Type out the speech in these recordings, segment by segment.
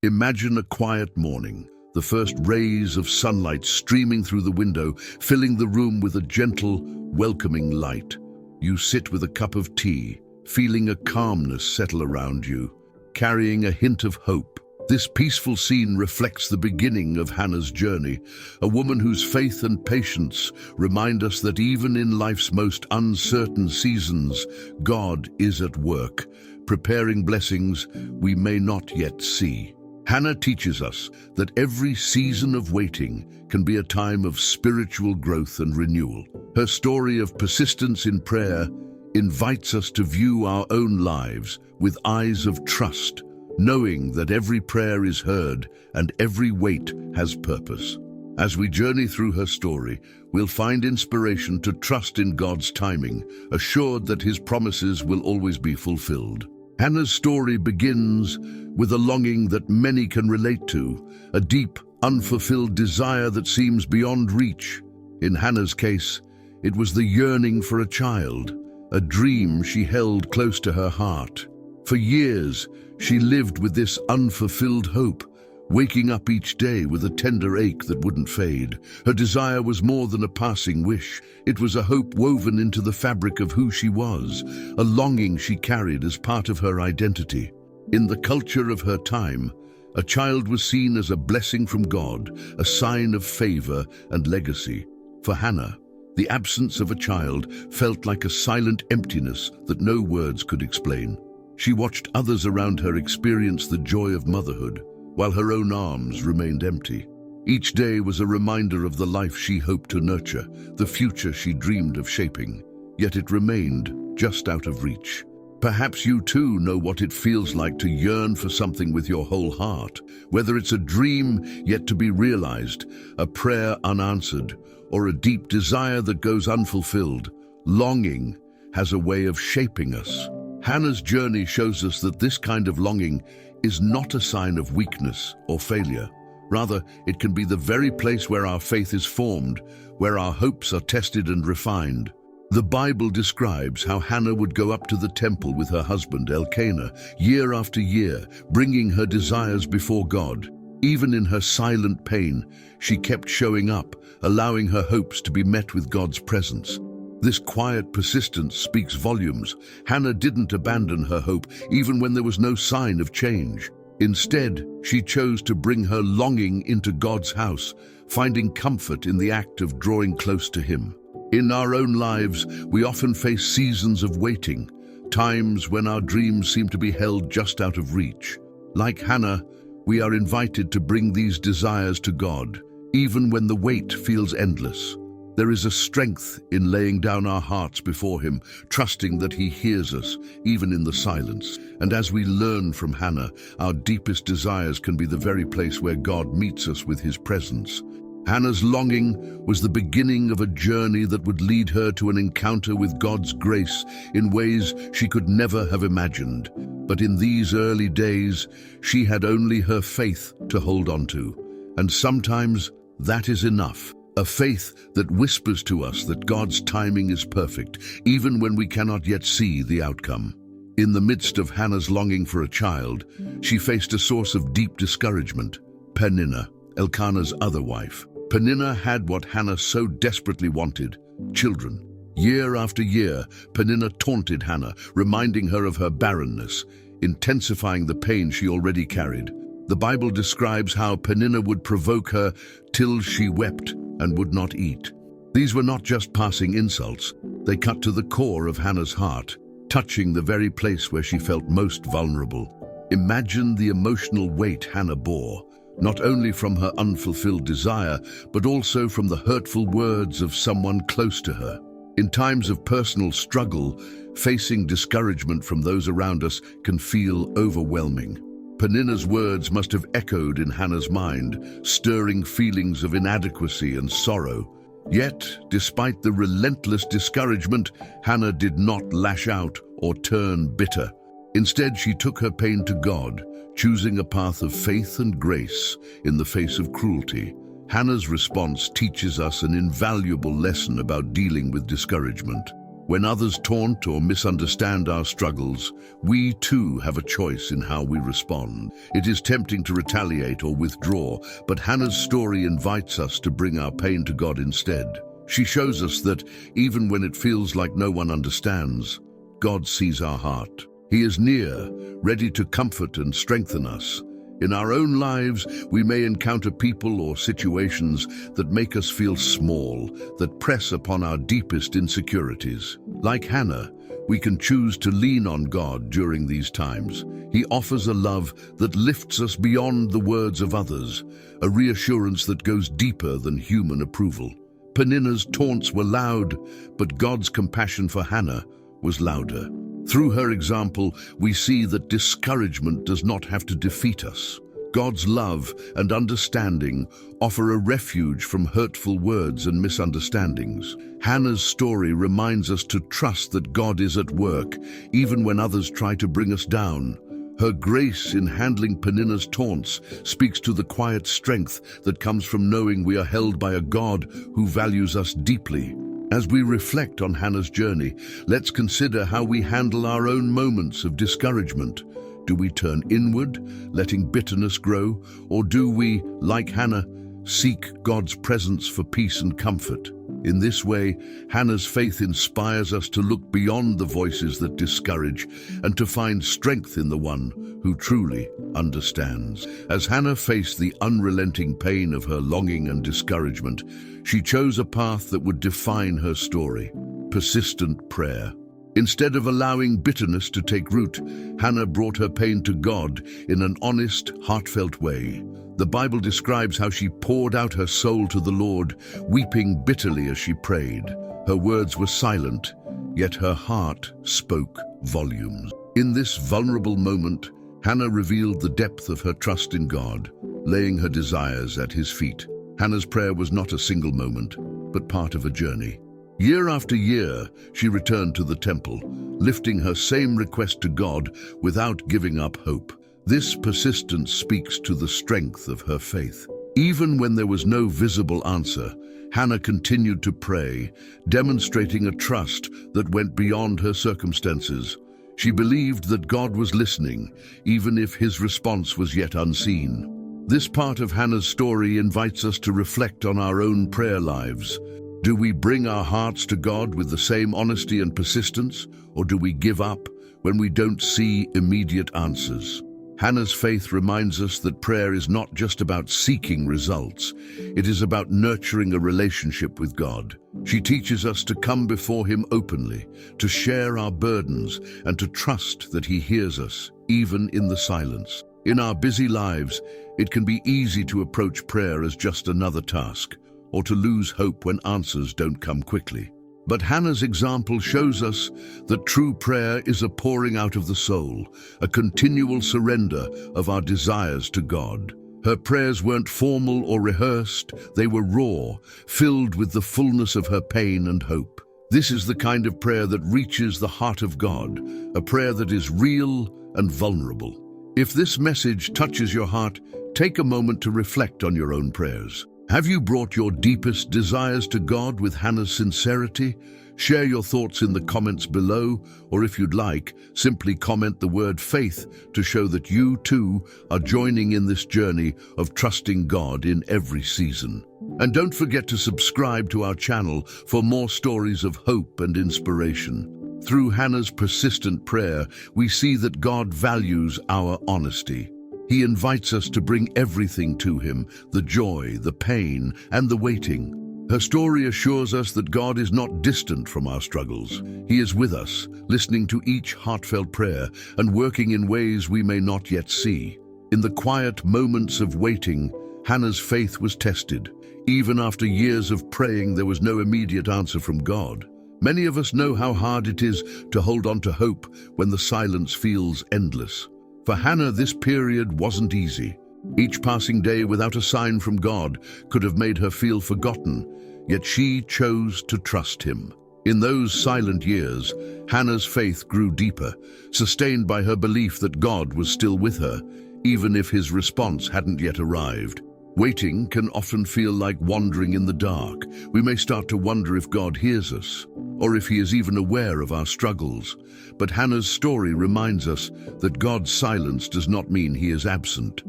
Imagine a quiet morning, the first rays of sunlight streaming through the window, filling the room with a gentle, welcoming light. You sit with a cup of tea, feeling a calmness settle around you, carrying a hint of hope. This peaceful scene reflects the beginning of Hannah's journey, a woman whose faith and patience remind us that even in life's most uncertain seasons, God is at work, preparing blessings we may not yet see. Hannah teaches us that every season of waiting can be a time of spiritual growth and renewal. Her story of persistence in prayer invites us to view our own lives with eyes of trust, knowing that every prayer is heard and every wait has purpose. As we journey through her story, we'll find inspiration to trust in God's timing, assured that His promises will always be fulfilled. Hannah's story begins with a longing that many can relate to, a deep, unfulfilled desire that seems beyond reach. In Hannah's case, it was the yearning for a child, a dream she held close to her heart. For years, she lived with this unfulfilled hope, waking up each day with a tender ache that wouldn't fade. Her desire was more than a passing wish. It was a hope woven into the fabric of who she was, a longing she carried as part of her identity. In the culture of her time, a child was seen as a blessing from God, a sign of favor and legacy. For Hannah, the absence of a child felt like a silent emptiness that no words could explain. She watched others around her experience the joy of motherhood, while her own arms remained empty. Each day was a reminder of the life she hoped to nurture, the future she dreamed of shaping. Yet it remained just out of reach. Perhaps you too know what it feels like to yearn for something with your whole heart, whether it's a dream yet to be realized, a prayer unanswered, or a deep desire that goes unfulfilled. Longing has a way of shaping us. Hannah's journey shows us that this kind of longing is not a sign of weakness or failure. Rather, it can be the very place where our faith is formed, where our hopes are tested and refined. The Bible describes how Hannah would go up to the temple with her husband Elkanah year after year, bringing her desires before God. Even in her silent pain, she kept showing up, allowing her hopes to be met with God's presence. This quiet persistence speaks volumes. Hannah didn't abandon her hope, even when there was no sign of change. Instead, she chose to bring her longing into God's house, finding comfort in the act of drawing close to Him. In our own lives, we often face seasons of waiting, times when our dreams seem to be held just out of reach. Like Hannah, we are invited to bring these desires to God, even when the wait feels endless. There is a strength in laying down our hearts before Him, trusting that He hears us, even in the silence. And as we learn from Hannah, our deepest desires can be the very place where God meets us with His presence. Hannah's longing was the beginning of a journey that would lead her to an encounter with God's grace in ways she could never have imagined. But in these early days, she had only her faith to hold on to. And sometimes that is enough. A faith that whispers to us that God's timing is perfect, even when we cannot yet see the outcome. In the midst of Hannah's longing for a child, she faced a source of deep discouragement: Peninnah, Elkanah's other wife. Peninnah had what Hannah so desperately wanted: children. Year after year, Peninnah taunted Hannah, reminding her of her barrenness, intensifying the pain she already carried. The Bible describes how Peninnah would provoke her till she wept and would not eat. These were not just passing insults. They cut to the core of Hannah's heart, touching the very place where she felt most vulnerable. Imagine the emotional weight Hannah bore, not only from her unfulfilled desire, but also from the hurtful words of someone close to her. In times of personal struggle, facing discouragement from those around us can feel overwhelming. Peninnah's words must have echoed in Hannah's mind, stirring feelings of inadequacy and sorrow. Yet, despite the relentless discouragement, Hannah did not lash out or turn bitter. Instead, she took her pain to God, choosing a path of faith and grace in the face of cruelty. Hannah's response teaches us an invaluable lesson about dealing with discouragement. When others taunt or misunderstand our struggles, we too have a choice in how we respond. It is tempting to retaliate or withdraw, but Hannah's story invites us to bring our pain to God instead. She shows us that even when it feels like no one understands, God sees our heart. He is near, ready to comfort and strengthen us. In our own lives, we may encounter people or situations that make us feel small, that press upon our deepest insecurities. Like Hannah, we can choose to lean on God during these times. He offers a love that lifts us beyond the words of others, a reassurance that goes deeper than human approval. Peninnah's taunts were loud, but God's compassion for Hannah was louder. Through her example, we see that discouragement does not have to defeat us. God's love and understanding offer a refuge from hurtful words and misunderstandings. Hannah's story reminds us to trust that God is at work, even when others try to bring us down. Her grace in handling Peninnah's taunts speaks to the quiet strength that comes from knowing we are held by a God who values us deeply. As we reflect on Hannah's journey, let's consider how we handle our own moments of discouragement. Do we turn inward, letting bitterness grow, or do we, like Hannah, seek God's presence for peace and comfort? In this way, Hannah's faith inspires us to look beyond the voices that discourage and to find strength in the one who truly understands. As Hannah faced the unrelenting pain of her longing and discouragement, she chose a path that would define her story: persistent prayer. Instead of allowing bitterness to take root, Hannah brought her pain to God in an honest, heartfelt way. The Bible describes how she poured out her soul to the Lord, weeping bitterly as she prayed. Her words were silent, yet her heart spoke volumes. In this vulnerable moment, Hannah revealed the depth of her trust in God, laying her desires at His feet. Hannah's prayer was not a single moment, but part of a journey. Year after year, she returned to the temple, lifting her same request to God without giving up hope. This persistence speaks to the strength of her faith. Even when there was no visible answer, Hannah continued to pray, demonstrating a trust that went beyond her circumstances. She believed that God was listening, even if His response was yet unseen. This part of Hannah's story invites us to reflect on our own prayer lives. Do we bring our hearts to God with the same honesty and persistence, or do we give up when we don't see immediate answers? Hannah's faith reminds us that prayer is not just about seeking results. It is about nurturing a relationship with God. She teaches us to come before Him openly, to share our burdens, and to trust that He hears us, even in the silence. In our busy lives, it can be easy to approach prayer as just another task, or to lose hope when answers don't come quickly. But Hannah's example shows us that true prayer is a pouring out of the soul, a continual surrender of our desires to God. Her prayers weren't formal or rehearsed, they were raw, filled with the fullness of her pain and hope. This is the kind of prayer that reaches the heart of God, a prayer that is real and vulnerable. If this message touches your heart, take a moment to reflect on your own prayers. Have you brought your deepest desires to God with Hannah's sincerity? Share your thoughts in the comments below, or if you'd like, simply comment the word faith to show that you too are joining in this journey of trusting God in every season. And don't forget to subscribe to our channel for more stories of hope and inspiration. Through Hannah's persistent prayer, we see that God values our honesty. He invites us to bring everything to Him, the joy, the pain, and the waiting. Her story assures us that God is not distant from our struggles. He is with us, listening to each heartfelt prayer and working in ways we may not yet see. In the quiet moments of waiting, Hannah's faith was tested. Even after years of praying, there was no immediate answer from God. Many of us know how hard it is to hold on to hope when the silence feels endless. For Hannah, this period wasn't easy. Each passing day without a sign from God could have made her feel forgotten, yet she chose to trust Him. In those silent years, Hannah's faith grew deeper, sustained by her belief that God was still with her, even if His response hadn't yet arrived. Waiting can often feel like wandering in the dark. We may start to wonder if God hears us. or if he is even aware of our struggles. But Hannah's story reminds us that God's silence does not mean he is absent.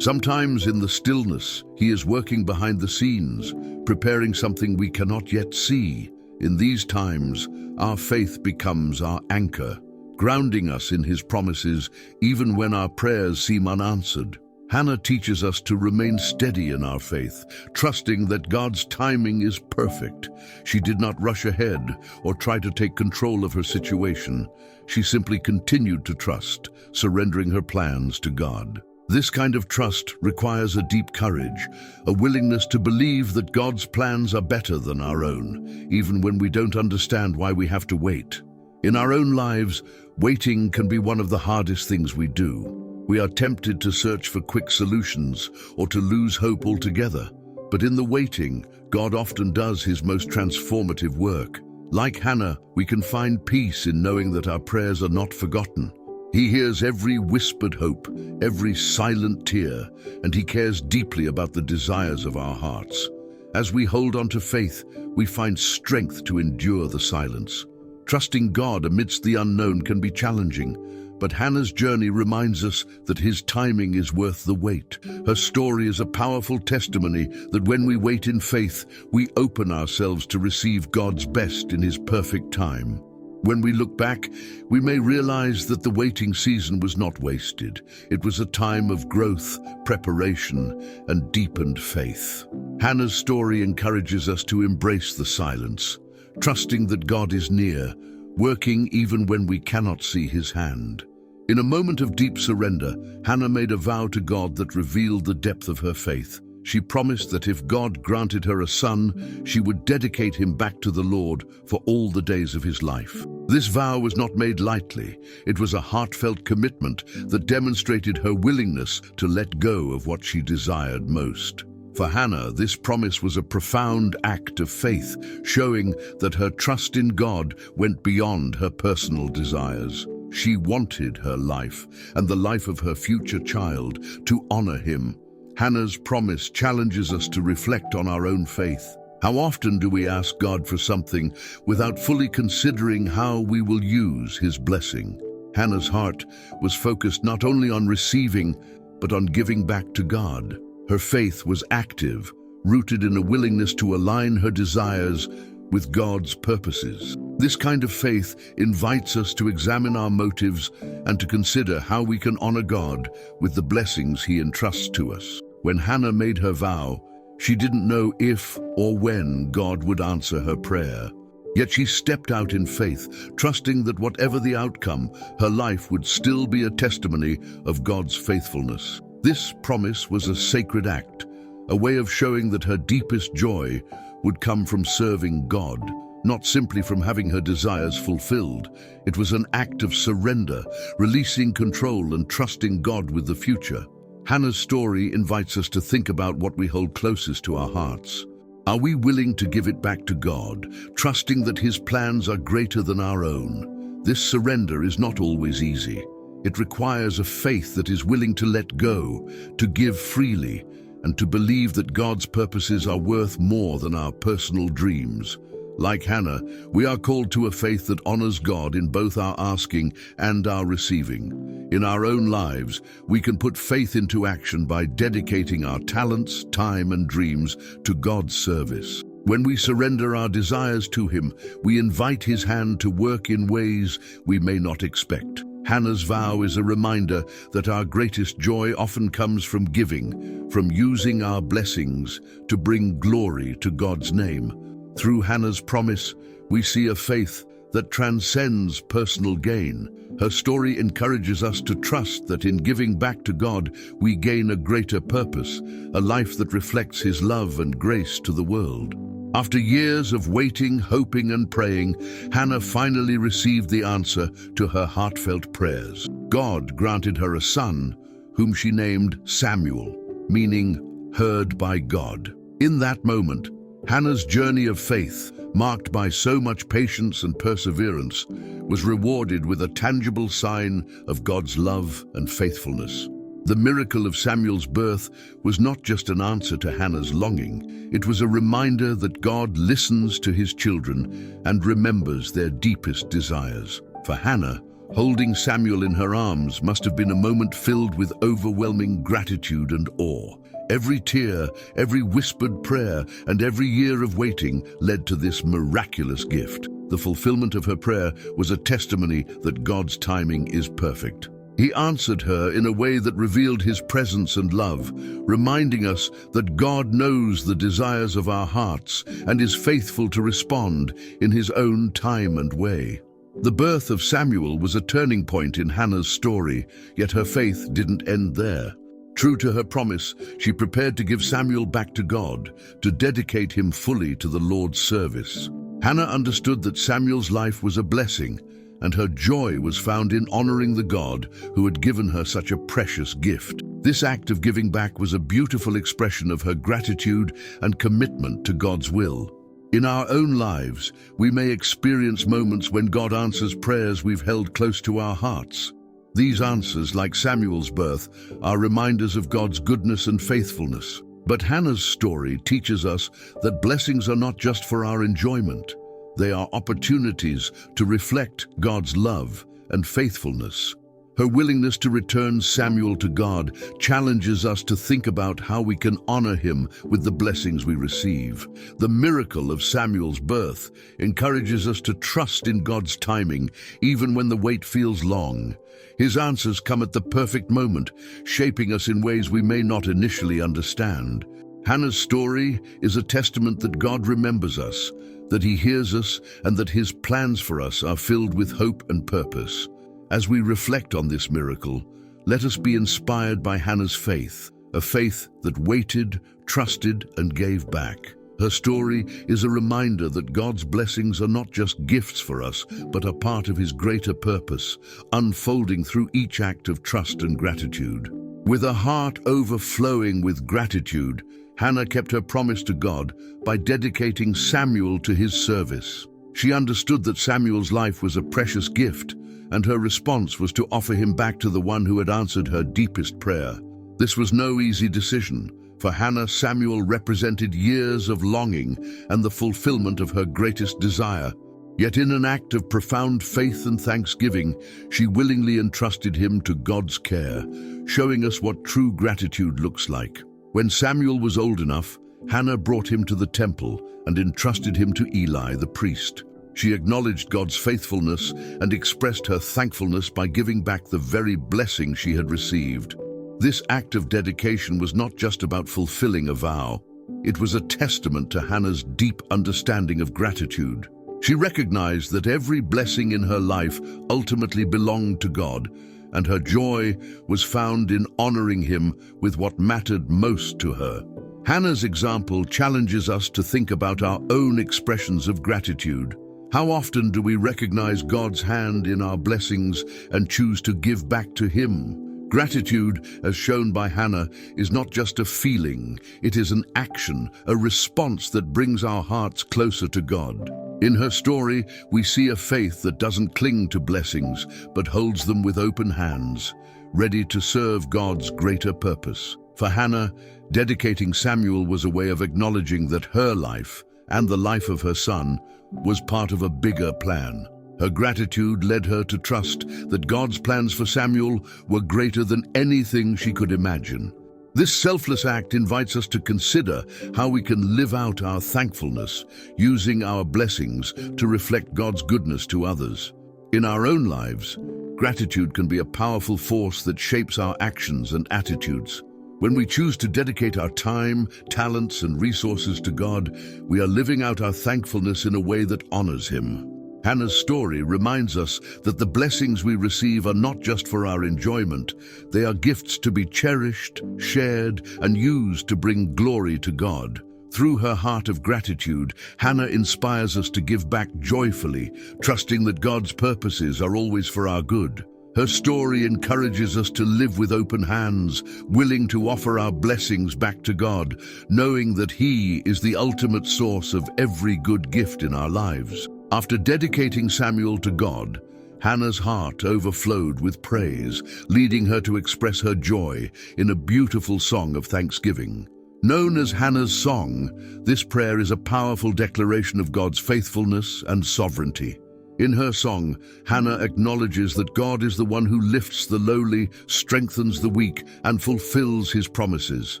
Sometimes in the stillness, he is working behind the scenes, preparing something we cannot yet see. In these times, our faith becomes our anchor, grounding us in his promises even when our prayers seem unanswered. Hannah teaches us to remain steady in our faith, trusting that God's timing is perfect. She did not rush ahead or try to take control of her situation. She simply continued to trust, surrendering her plans to God. This kind of trust requires a deep courage, a willingness to believe that God's plans are better than our own, even when we don't understand why we have to wait. In our own lives, waiting can be one of the hardest things we do. We are tempted to search for quick solutions or to lose hope altogether. But in the waiting, God often does his most transformative work. Like Hannah, we can find peace in knowing that our prayers are not forgotten. He hears every whispered hope, every silent tear, and he cares deeply about the desires of our hearts. As we hold on to faith, we find strength to endure the silence. Trusting God amidst the unknown can be challenging, but Hannah's journey reminds us that his timing is worth the wait. Her story is a powerful testimony that when we wait in faith, we open ourselves to receive God's best in his perfect time. When we look back, we may realize that the waiting season was not wasted. It was a time of growth, preparation, and deepened faith. Hannah's story encourages us to embrace the silence, trusting that God is near, working even when we cannot see his hand. In a moment of deep surrender, Hannah made a vow to God that revealed the depth of her faith. She promised that if God granted her a son, she would dedicate him back to the Lord for all the days of his life. This vow was not made lightly. It was a heartfelt commitment that demonstrated her willingness to let go of what she desired most. For Hannah, this promise was a profound act of faith, showing that her trust in God went beyond her personal desires. She wanted her life and the life of her future child to honor him. Hannah's promise challenges us to reflect on our own faith. How often do we ask God for something without fully considering how we will use his blessing? Hannah's heart was focused not only on receiving, but on giving back to God. Her faith was active, rooted in a willingness to align her desires with God's purposes. This kind of faith invites us to examine our motives and to consider how we can honor God with the blessings he entrusts to us. When Hannah made her vow, she didn't know if or when God would answer her prayer. Yet she stepped out in faith, trusting that whatever the outcome, her life would still be a testimony of God's faithfulness. This promise was a sacred act, a way of showing that her deepest joy would come from serving God, not simply from having her desires fulfilled. It was an act of surrender, releasing control and trusting God with the future. Hannah's story invites us to think about what we hold closest to our hearts. Are we willing to give it back to God, trusting that his plans are greater than our own? This surrender is not always easy. It requires a faith that is willing to let go, to give freely, and to believe that God's purposes are worth more than our personal dreams. Like Hannah, we are called to a faith that honors God in both our asking and our receiving. In our own lives, we can put faith into action by dedicating our talents, time, and dreams to God's service. When we surrender our desires to him, we invite his hand to work in ways we may not expect. Hannah's vow is a reminder that our greatest joy often comes from giving, from using our blessings to bring glory to God's name. Through Hannah's promise, we see a faith that transcends personal gain. Her story encourages us to trust that in giving back to God, we gain a greater purpose, a life that reflects his love and grace to the world. After years of waiting, hoping, and praying, Hannah finally received the answer to her heartfelt prayers. God granted her a son, whom she named Samuel, meaning heard by God. In that moment, Hannah's journey of faith, marked by so much patience and perseverance, was rewarded with a tangible sign of God's love and faithfulness. The miracle of Samuel's birth was not just an answer to Hannah's longing. It was a reminder that God listens to his children and remembers their deepest desires. For Hannah, holding Samuel in her arms must have been a moment filled with overwhelming gratitude and awe. Every tear, every whispered prayer, and every year of waiting led to this miraculous gift. The fulfillment of her prayer was a testimony that God's timing is perfect. He answered her in a way that revealed his presence and love, reminding us that God knows the desires of our hearts and is faithful to respond in his own time and way. The birth of Samuel was a turning point in Hannah's story, yet her faith didn't end there. True to her promise, she prepared to give Samuel back to God, to dedicate him fully to the Lord's service. Hannah understood that Samuel's life was a blessing, and her joy was found in honoring the God who had given her such a precious gift. This act of giving back was a beautiful expression of her gratitude and commitment to God's will. In our own lives, we may experience moments when God answers prayers we've held close to our hearts. These answers, like Samuel's birth, are reminders of God's goodness and faithfulness. But Hannah's story teaches us that blessings are not just for our enjoyment. They are opportunities to reflect God's love and faithfulness. Her willingness to return Samuel to God challenges us to think about how we can honor him with the blessings we receive. The miracle of Samuel's birth encourages us to trust in God's timing, even when the wait feels long. His answers come at the perfect moment, shaping us in ways we may not initially understand. Hannah's story is a testament that God remembers us, that he hears us, and that his plans for us are filled with hope and purpose. As we reflect on this miracle, let us be inspired by Hannah's faith, a faith that waited, trusted, and gave back. Her story is a reminder that God's blessings are not just gifts for us, but are part of his greater purpose, unfolding through each act of trust and gratitude. With a heart overflowing with gratitude, Hannah kept her promise to God by dedicating Samuel to his service. She understood that Samuel's life was a precious gift, and her response was to offer him back to the one who had answered her deepest prayer. This was no easy decision. For Hannah, Samuel represented years of longing and the fulfillment of her greatest desire. Yet in an act of profound faith and thanksgiving, she willingly entrusted him to God's care, showing us what true gratitude looks like. When Samuel was old enough, Hannah brought him to the temple and entrusted him to Eli the priest. She acknowledged God's faithfulness and expressed her thankfulness by giving back the very blessing she had received. This act of dedication was not just about fulfilling a vow. It was a testament to Hannah's deep understanding of gratitude. She recognized that every blessing in her life ultimately belonged to God, and her joy was found in honoring him with what mattered most to her. Hannah's example challenges us to think about our own expressions of gratitude. How often do we recognize God's hand in our blessings and choose to give back to him? Gratitude, as shown by Hannah, is not just a feeling, it is an action, a response that brings our hearts closer to God. In her story, we see a faith that doesn't cling to blessings, but holds them with open hands, ready to serve God's greater purpose. For Hannah, dedicating Samuel was a way of acknowledging that her life, and the life of her son, was part of a bigger plan. Her gratitude led her to trust that God's plans for Samuel were greater than anything she could imagine. This selfless act invites us to consider how we can live out our thankfulness, using our blessings to reflect God's goodness to others. In our own lives, gratitude can be a powerful force that shapes our actions and attitudes. When we choose to dedicate our time, talents, and resources to God, we are living out our thankfulness in a way that honors him. Hannah's story reminds us that the blessings we receive are not just for our enjoyment. They are gifts to be cherished, shared, and used to bring glory to God. Through her heart of gratitude, Hannah inspires us to give back joyfully, trusting that God's purposes are always for our good. Her story encourages us to live with open hands, willing to offer our blessings back to God, knowing that he is the ultimate source of every good gift in our lives. After dedicating Samuel to God, Hannah's heart overflowed with praise, leading her to express her joy in a beautiful song of thanksgiving. Known as Hannah's Song, this prayer is a powerful declaration of God's faithfulness and sovereignty. In her song, Hannah acknowledges that God is the one who lifts the lowly, strengthens the weak, and fulfills his promises.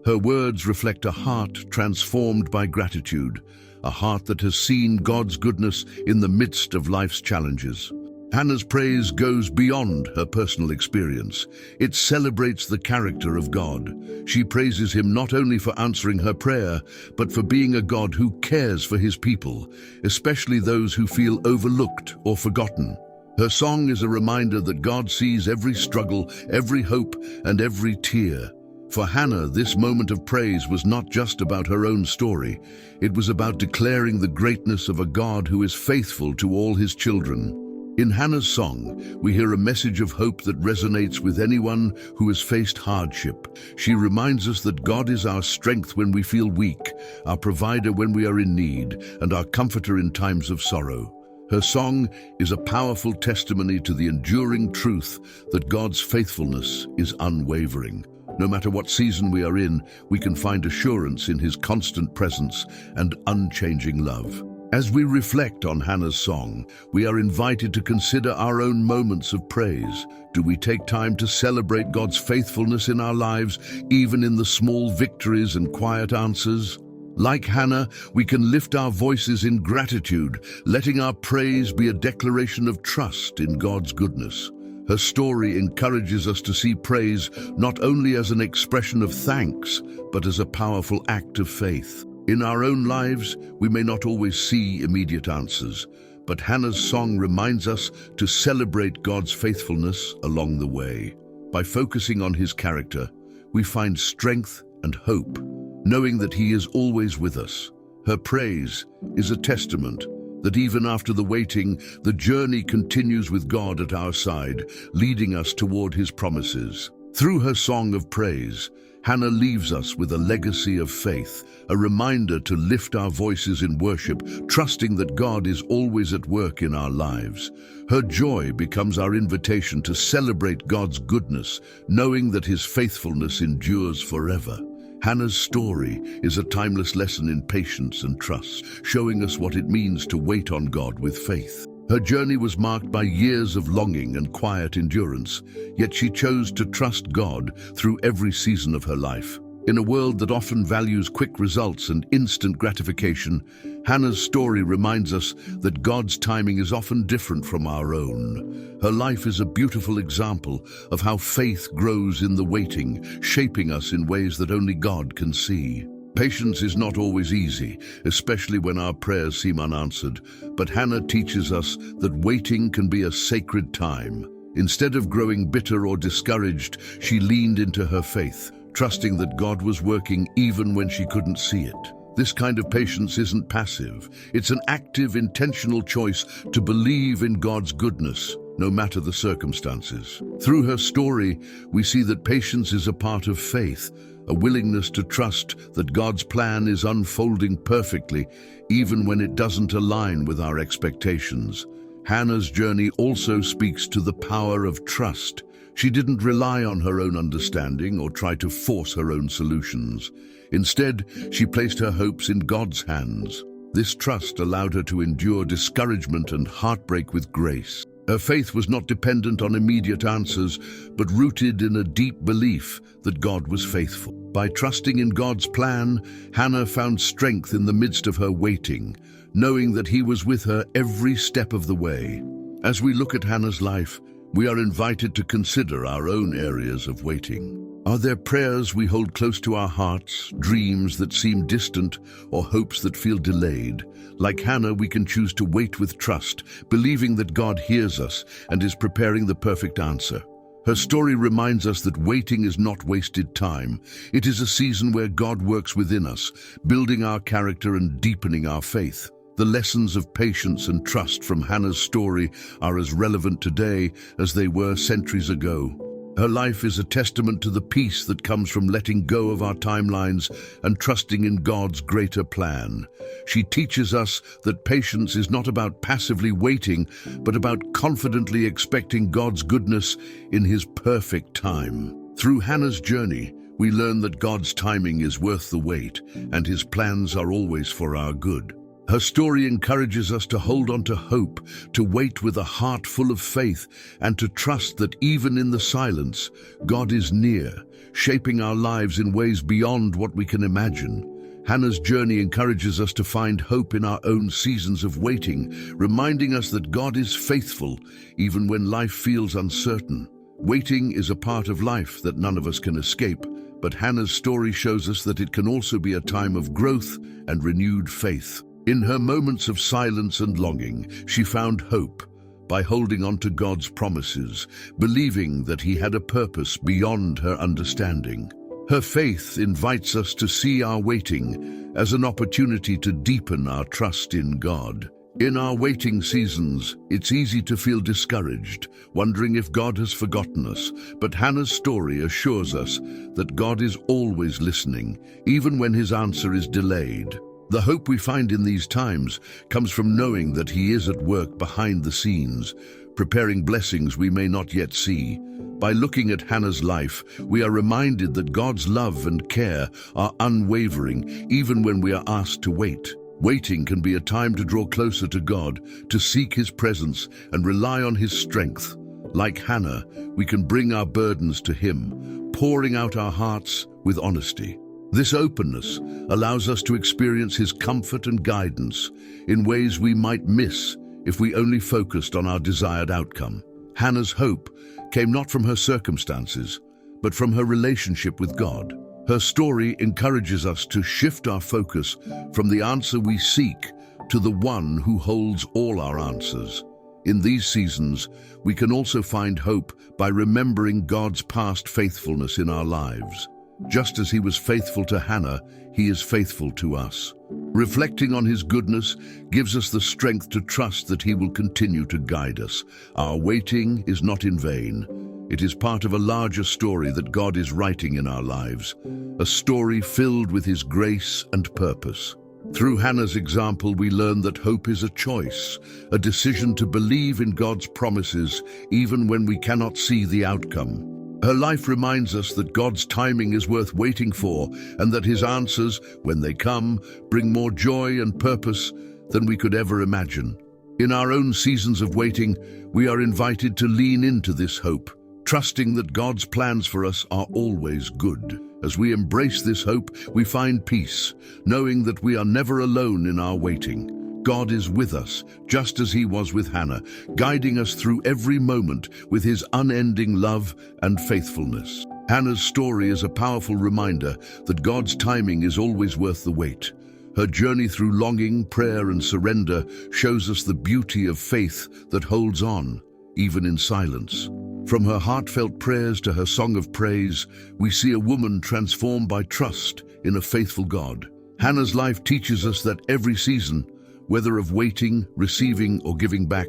Her words reflect a heart transformed by gratitude, a heart that has seen God's goodness in the midst of life's challenges. Hannah's praise goes beyond her personal experience. It celebrates the character of God. She praises him not only for answering her prayer, but for being a God who cares for his people, especially those who feel overlooked or forgotten. Her song is a reminder that God sees every struggle, every hope, and every tear. For Hannah, this moment of praise was not just about her own story. It was about declaring the greatness of a God who is faithful to all his children. In Hannah's song, we hear a message of hope that resonates with anyone who has faced hardship. She reminds us that God is our strength when we feel weak, our provider when we are in need, and our comforter in times of sorrow. Her song is a powerful testimony to the enduring truth that God's faithfulness is unwavering. No matter what season we are in, we can find assurance in his constant presence and unchanging love. As we reflect on Hannah's song, we are invited to consider our own moments of praise. Do we take time to celebrate God's faithfulness in our lives, even in the small victories and quiet answers? Like Hannah, we can lift our voices in gratitude, letting our praise be a declaration of trust in God's goodness. Her story encourages us to see praise not only as an expression of thanks, but as a powerful act of faith. In our own lives, we may not always see immediate answers, but Hannah's song reminds us to celebrate God's faithfulness along the way. By focusing on his character, we find strength and hope, knowing that he is always with us. Her praise is a testament that even after the waiting, the journey continues with God at our side, leading us toward his promises. Through her song of praise, Hannah leaves us with a legacy of faith, a reminder to lift our voices in worship, trusting that God is always at work in our lives. Her joy becomes our invitation to celebrate God's goodness, knowing that his faithfulness endures forever. Hannah's story is a timeless lesson in patience and trust, showing us what it means to wait on God with faith. Her journey was marked by years of longing and quiet endurance, yet she chose to trust God through every season of her life. In a world that often values quick results and instant gratification, Hannah's story reminds us that God's timing is often different from our own. Her life is a beautiful example of how faith grows in the waiting, shaping us in ways that only God can see. Patience is not always easy, especially when our prayers seem unanswered, but Hannah teaches us that waiting can be a sacred time. Instead of growing bitter or discouraged, she leaned into her faith, trusting that God was working even when she couldn't see it. This kind of patience isn't passive. It's an active, intentional choice to believe in God's goodness, no matter the circumstances. Through her story, we see that patience is a part of faith, a willingness to trust that God's plan is unfolding perfectly, even when it doesn't align with our expectations. Hannah's journey also speaks to the power of trust. She didn't rely on her own understanding or try to force her own solutions. Instead, she placed her hopes in God's hands. This trust allowed her to endure discouragement and heartbreak with grace. Her faith was not dependent on immediate answers, but rooted in a deep belief that God was faithful. By trusting in God's plan, Hannah found strength in the midst of her waiting, knowing that he was with her every step of the way. As we look at Hannah's life, we are invited to consider our own areas of waiting. Are there prayers we hold close to our hearts, dreams that seem distant, or hopes that feel delayed? Like Hannah, we can choose to wait with trust, believing that God hears us and is preparing the perfect answer. Her story reminds us that waiting is not wasted time. It is a season where God works within us, building our character and deepening our faith. The lessons of patience and trust from Hannah's story are as relevant today as they were centuries ago. Her life is a testament to the peace that comes from letting go of our timelines and trusting in God's greater plan. She teaches us that patience is not about passively waiting, but about confidently expecting God's goodness in His perfect time. Through Hannah's journey, we learn that God's timing is worth the wait, and His plans are always for our good. Her story encourages us to hold on to hope, to wait with a heart full of faith, and to trust that even in the silence, God is near, shaping our lives in ways beyond what we can imagine. Hannah's journey encourages us to find hope in our own seasons of waiting, reminding us that God is faithful, even when life feels uncertain. Waiting is a part of life that none of us can escape, but Hannah's story shows us that it can also be a time of growth and renewed faith. In her moments of silence and longing, she found hope by holding on to God's promises, believing that He had a purpose beyond her understanding. Her faith invites us to see our waiting as an opportunity to deepen our trust in God. In our waiting seasons, it's easy to feel discouraged, wondering if God has forgotten us, but Hannah's story assures us that God is always listening, even when His answer is delayed. The hope we find in these times comes from knowing that He is at work behind the scenes, preparing blessings we may not yet see. By looking at Hannah's life, we are reminded that God's love and care are unwavering, even when we are asked to wait. Waiting can be a time to draw closer to God, to seek His presence and rely on His strength. Like Hannah, we can bring our burdens to Him, pouring out our hearts with honesty. This openness allows us to experience His comfort and guidance in ways we might miss if we only focused on our desired outcome. Hannah's hope came not from her circumstances, but from her relationship with God. Her story encourages us to shift our focus from the answer we seek to the one who holds all our answers. In these seasons, we can also find hope by remembering God's past faithfulness in our lives. Just as He was faithful to Hannah, He is faithful to us. Reflecting on His goodness gives us the strength to trust that He will continue to guide us. Our waiting is not in vain. It is part of a larger story that God is writing in our lives, a story filled with His grace and purpose. Through Hannah's example, we learn that hope is a choice, a decision to believe in God's promises even when we cannot see the outcome. Her life reminds us that God's timing is worth waiting for, and that His answers, when they come, bring more joy and purpose than we could ever imagine. In our own seasons of waiting, we are invited to lean into this hope, trusting that God's plans for us are always good. As we embrace this hope, we find peace, knowing that we are never alone in our waiting. God is with us, just as He was with Hannah, guiding us through every moment with His unending love and faithfulness. Hannah's story is a powerful reminder that God's timing is always worth the wait. Her journey through longing, prayer, and surrender shows us the beauty of faith that holds on, even in silence. From her heartfelt prayers to her song of praise, we see a woman transformed by trust in a faithful God. Hannah's life teaches us that every season, whether of waiting, receiving, or giving back,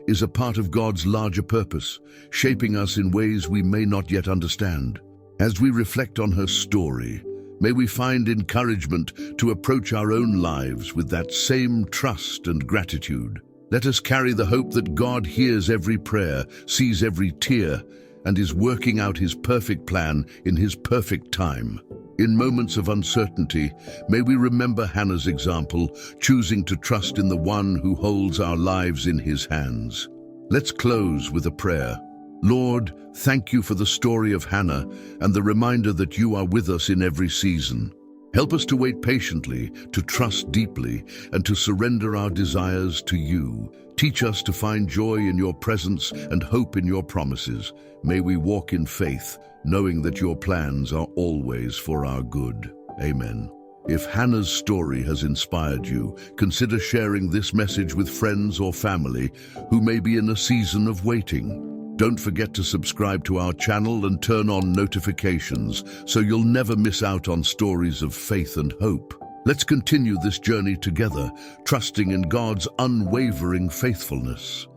is a part of God's larger purpose, shaping us in ways we may not yet understand. As we reflect on her story, may we find encouragement to approach our own lives with that same trust and gratitude. Let us carry the hope that God hears every prayer, sees every tear, and is working out His perfect plan in His perfect time. In moments of uncertainty, may we remember Hannah's example, choosing to trust in the one who holds our lives in His hands. Let's close with a prayer. Lord, thank You for the story of Hannah and the reminder that You are with us in every season. Help us to wait patiently, to trust deeply, and to surrender our desires to You. Teach us to find joy in Your presence and hope in Your promises. May we walk in faith, knowing that Your plans are always for our good. Amen. If Hannah's story has inspired you, consider sharing this message with friends or family who may be in a season of waiting. Don't forget to subscribe to our channel and turn on notifications so you'll never miss out on stories of faith and hope. Let's continue this journey together, trusting in God's unwavering faithfulness.